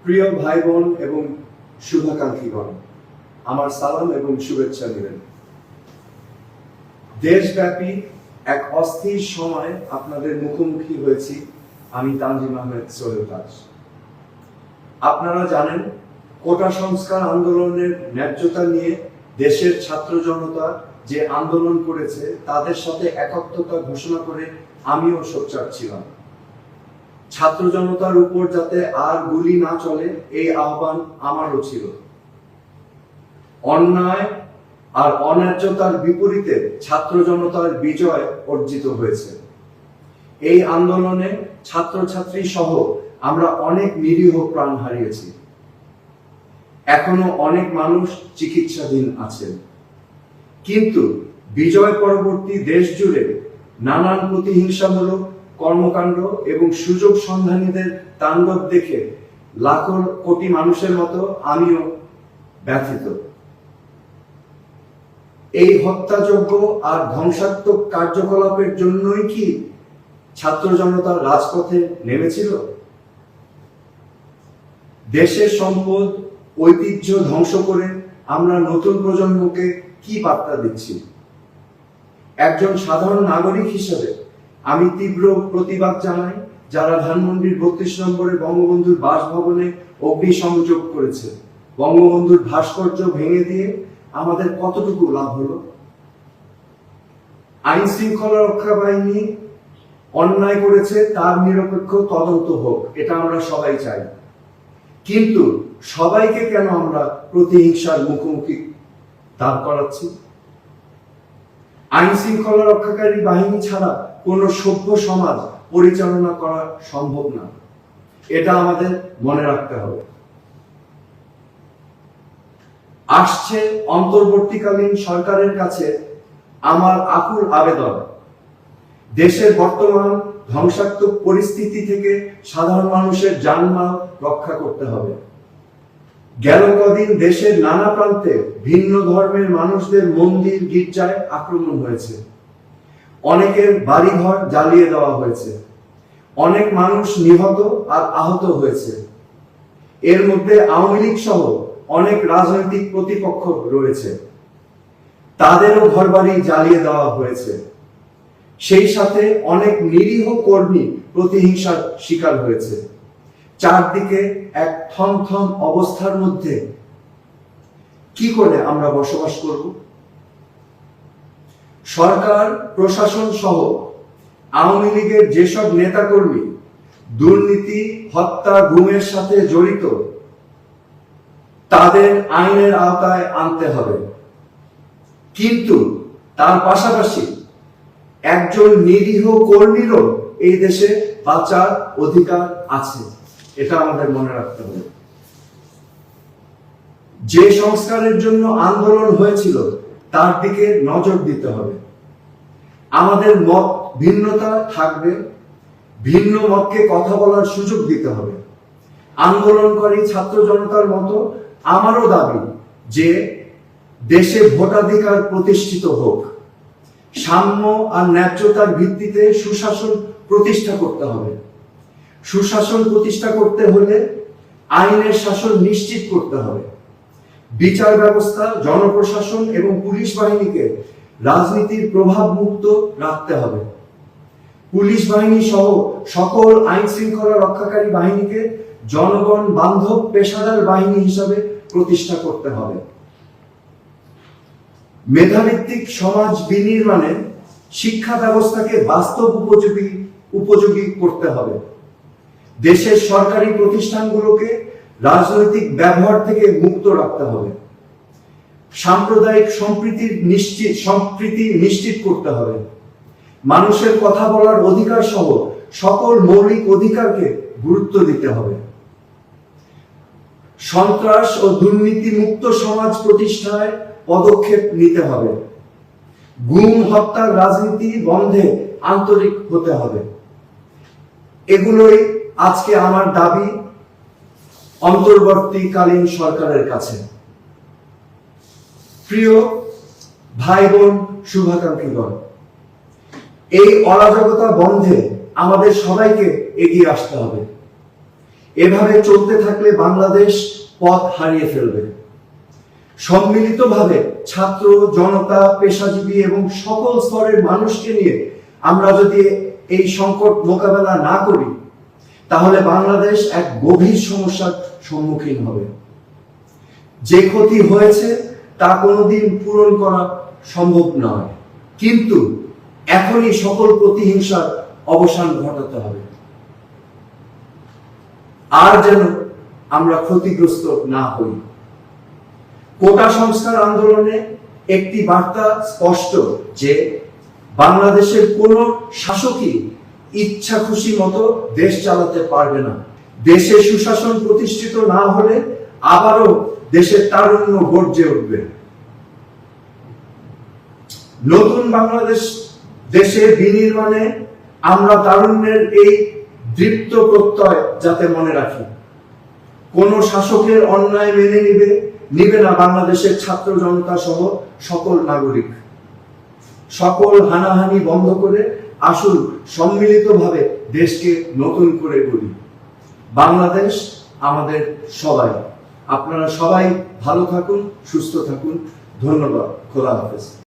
প্রিয় ভাই বোন এবং শুভাকাঙ্ক্ষীগণ, আমার সালাম এবং শুভেচ্ছা নেবেন। দেশব্যাপী এক অস্থির সময় আপনাদের মুখোমুখি হয়েছি আমি তানজিম আহমেদ সোহেল দাস। আপনারা জানেন, কোটা সংস্কার আন্দোলনের ন্যায্যতা নিয়ে দেশের ছাত্র জনতা যে আন্দোলন করেছে তাদের সাথে একাত্মতা ঘোষণা করে আমিও সোচ্চার ছিলাম। ছাত্র জনতার উপর যাতে আর গুলি না চলে এই আহ্বান আমারও ছিল। অন্যায় আর অন্যায্যতার বিপরীতে ছাত্র জনতার বিজয় অর্জিত হয়েছে। এই আন্দোলনে ছাত্রছাত্রী সহ আমরা অনেক নিরীহ প্রাণ হারিয়েছি। এখনো অনেক মানুষ চিকিৎসাধীন আছেন। কিন্তু বিজয় পরবর্তী দেশ জুড়ে নানান প্রতিহিংসামূলক কর্মকাণ্ড এবং সুযোগ সন্ধানীদের তাণ্ডব দেখে লাখো কোটি মানুষের মতো আমিও ব্যথিত। এই হত্যাযজ্ঞ আর ধ্বংসাত্মক কার্যকলাপের জন্যই কি ছাত্র জনতা রাজপথে নেমেছিল? দেশের সম্পদ ঐতিহ্য ধ্বংস করে আমরা নতুন প্রজন্মকে কি বার্তা দিচ্ছি? একজন সাধারণ নাগরিক হিসেবে আমি তীব্র প্রতিবাদ জানাই যারা ধানমন্ডির ৩২ নম্বরে বঙ্গবন্ধুর বাসভবনে অগ্নিসংযোগ করেছে। বঙ্গবন্ধুর ভাস্কর্য ভেঙে দিয়ে আমাদের কতটুকু লাভ হলো? আইন শৃঙ্খলা রক্ষা বাহিনী অন্যায় করেছে, তার নিরপেক্ষ তদন্ত হোক, এটা আমরা সবাই চাই। কিন্তু সবাইকে কেন আমরা প্রতিহিংসার মুখোমুখি দাঁড় করাচ্ছি? আইন শৃঙ্খলা রক্ষাকারী বাহিনী ছাড়া কোন সভ্য সমাজ পরিচালনা করা সম্ভব না, এটা আমাদের মনে রাখতে হবে। আসছে অন্তর্বর্তীকালীন সরকারের কাছে আমার আকুল আবেদন, দেশের বর্তমান ধ্বংসাত্মক পরিস্থিতি থেকে সাধারণ মানুষের জানমাল রক্ষা করতে হবে। গেল কদিন দেশের নানা প্রান্তে ভিন্ন ধর্মের মানুষদের মন্দির গির্জায় আক্রমণ হয়েছে। অনেকের বাড়িঘর জ্বালিয়ে দেওয়া হয়েছে। অনেক মানুষ নিহত আর আহত হয়েছে। এর মধ্যে আওয়ামী লীগ সহ অনেক রাজনৈতিক প্রতিপক্ষ রয়েছে, তাদেরও ঘরবাড়ি জ্বালিয়ে দেওয়া হয়েছে। সেই সাথে অনেক নিরীহ কর্মী প্রতিহিংসার শিকার হয়েছে। চারদিকে এক থমথম অবস্থার মধ্যে কি করে আমরা বসবাস করব? সরকার প্রশাসন সহ আওয়ামী লীগের যেসব নেতাকর্মী দুর্নীতি, হত্যা, গুমের সাথে জড়িত, তাদের আইনের আওতায় আনতে হবে। কিন্তু তার পাশাপাশি একজন নিরীহ কর্মীরও এই দেশে বাঁচার অধিকার আছে, এটা আমাদের মনে রাখতে হবে। যে সংস্কারের জন্য আন্দোলন হয়েছিল তার দিকে নজর দিতে হবে। আমাদের মত ভিন্নতা থাকবে, ভিন্ন মতকে কথা বলার সুযোগ দিতে হবে। আন্দোলনকারী ছাত্র জনতার মতো আমারও দাবি যে দেশে ভোটাধিকার প্রতিষ্ঠিত হোক, সাম্য আর ন্যায্যতার ভিত্তিতে সুশাসন প্রতিষ্ঠা করতে হবে। সুশাসন প্রতিষ্ঠা করতে হলে আইনের শাসন নিশ্চিত করতে হবে। বিচার ব্যবস্থা, জনপ্রশাসন এবং পুলিশ বাহিনীকে রাজনীতির প্রভাব মুক্ত রাখতে হবে। পুলিশ বাহিনী সহ সকল আইন শৃঙ্খলা রক্ষাকারী বাহিনীকে জনগণ বান্ধব পেশাদার বাহিনী হিসাবে প্রতিষ্ঠা করতে হবে। মেধাভিত্তিক সমাজ বিনির্মাণে শিক্ষা ব্যবস্থাকে বাস্তব উপযোগী করতে হবে। দেশের সরকারি প্রতিষ্ঠানগুলোকে রাজনৈতিক ব্যবহার থেকে মুক্ত রাখতে হবে। সাম্প্রদায়িক সম্প্রীতি নিশ্চিত করতে হবে। মানুষের কথা বলার অধিকার সহ সকল মৌলিক অধিকারকে গুরুত্ব দিতে হবে। সন্ত্রাস ও দুর্নীতি মুক্ত সমাজ প্রতিষ্ঠায় পদক্ষেপ নিতে হবে। গুম, হত্যার রাজনীতি বন্ধে আন্তরিক হতে হবে। এগুলোই আজকে আমার দাবি অন্তর্বর্তীকালীন সরকারের কাছে। প্রিয় ভাই বোন শুভাকাঙ্ক্ষীগণ, এই অরাজকতা বন্ধে আমাদের সবাইকে এগিয়ে আসতে হবে। এভাবে চলতে থাকলে বাংলাদেশ পথ হারিয়ে ফেলবে। সম্মিলিতভাবে ছাত্র, জনতা, পেশাজীবী এবং সকল স্তরের মানুষকে নিয়ে আমরা যদি এই সংকট মোকাবেলা না করি, তাহলে বাংলাদেশ এক গভীর সমস্যার সম্মুখীন হবে। যে ক্ষতি হয়েছে তা কোনোদিন পূরণ করা সম্ভব নয়, কিন্তু এখনই সকল প্রতিহিংসার অবসান ঘটাতে হবে। আর যেন আমরা ক্ষতিগ্রস্ত না হই। কোটা সংস্কার আন্দোলনে একটি বার্তা স্পষ্ট যে বাংলাদেশের কোন শাসকই ইচ্ছা খুশি মতো দেশ চালাতে পারবে না। দেশে সুশাসন প্রতিষ্ঠিত না হলে আবারও দেশের তারুণ্য গর্জে উঠবে। নতুন বাংলাদেশ দেশের বিনির্মাণে আমরা তারুণ্যের এই দৃপ্ত প্রত্যয় যাতে মনে রাখি। কোন শাসকের অন্যায় মেনে নিবে না বাংলাদেশের ছাত্র জনতা সহ সকল নাগরিক। সকল হানাহানি বন্ধ করে আসুন সম্মিলিতভাবে দেশকে নতুন করে গড়ি। বাংলাদেশ আমাদের সবাই। আপনারা সবাই ভালো থাকুন, সুস্থ থাকুন। ধন্যবাদ। খোদা হাফেজ।